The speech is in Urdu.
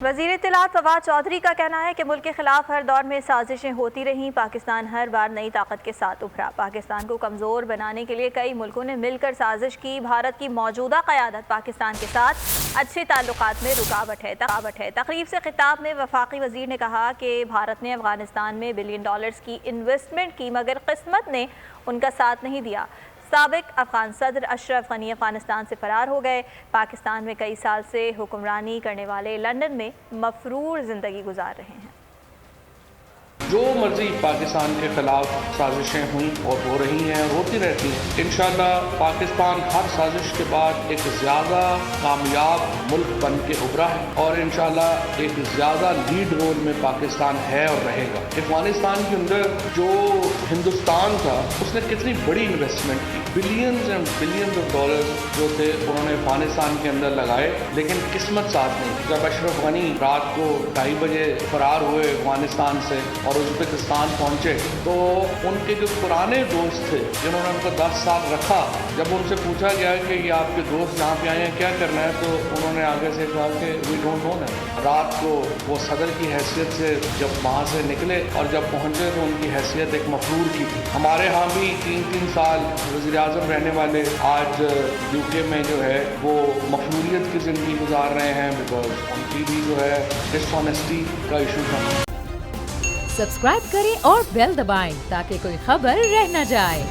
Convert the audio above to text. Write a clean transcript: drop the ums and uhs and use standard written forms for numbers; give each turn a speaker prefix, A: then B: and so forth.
A: وزیر اطلاعات فواد چودھری کا کہنا ہے کہ ملک کے خلاف ہر دور میں سازشیں ہوتی رہیں، پاکستان ہر بار نئی طاقت کے ساتھ ابھرا۔ پاکستان کو کمزور بنانے کے لیے کئی ملکوں نے مل کر سازش کی۔ بھارت کی موجودہ قیادت پاکستان کے ساتھ اچھے تعلقات میں رکاوٹ ہے۔ تقریب سے خطاب میں وفاقی وزیر نے کہا کہ بھارت نے افغانستان میں بلین ڈالرز کی انویسٹمنٹ کی، مگر قسمت نے ان کا ساتھ نہیں دیا۔ سابق افغان صدر اشرف غنی افغانستان سے فرار ہو گئے۔ پاکستان میں کئی سال سے حکمرانی کرنے والے لندن میں مفرور زندگی گزار رہے ہیں۔
B: جو مرضی پاکستان کے خلاف سازشیں ہوئیں اور ہو رہی ہیں اور ہوتی رہتی ہیں، انشاءاللہ پاکستان ہر سازش کے بعد ایک زیادہ کامیاب ملک بن کے ابھرا ہے اور انشاءاللہ ایک زیادہ لیڈ رول میں پاکستان ہے اور رہے گا۔ افغانستان کے اندر جو ہندوستان تھا اس نے کتنی بڑی انویسٹمنٹ کی، billions and billions of dollars جو تھے انہوں نے افغانستان کے اندر لگائے، لیکن قسمت ساتھ نہیں۔ جب اشرف غنی رات کو 2:30 بجے فرار ہوئے افغانستان سے اور ازبکستان پہنچے تو ان کے جو پرانے دوست تھے جنہوں نے ان کو 10 سال رکھا، جب ان سے پوچھا گیا کہ یہ آپ کے دوست یہاں پہ آئے ہیں کیا کرنا ہے، تو انہوں نے آگے سے کہا کہ وی ڈونٹ نو ہے۔ رات کو وہ صدر کی حیثیت سے جب وہاں سے نکلے اور جب پہنچے تو ان کی حیثیت ایک مفرور کی تھی۔ ہمارے ہاں بھی 3 سال وزیر اعظم رہنے والے آج یو کے میں جو ہے وہ مفروریت کی زندگی گزار رہے ہیں، بیکاز ان کی بھی جو ہے ڈس آنیسٹی کا ایشو تھا۔
C: سبسکرائب کریں اور بیل دبائیں تاکہ کوئی خبر رہ نہ جائے۔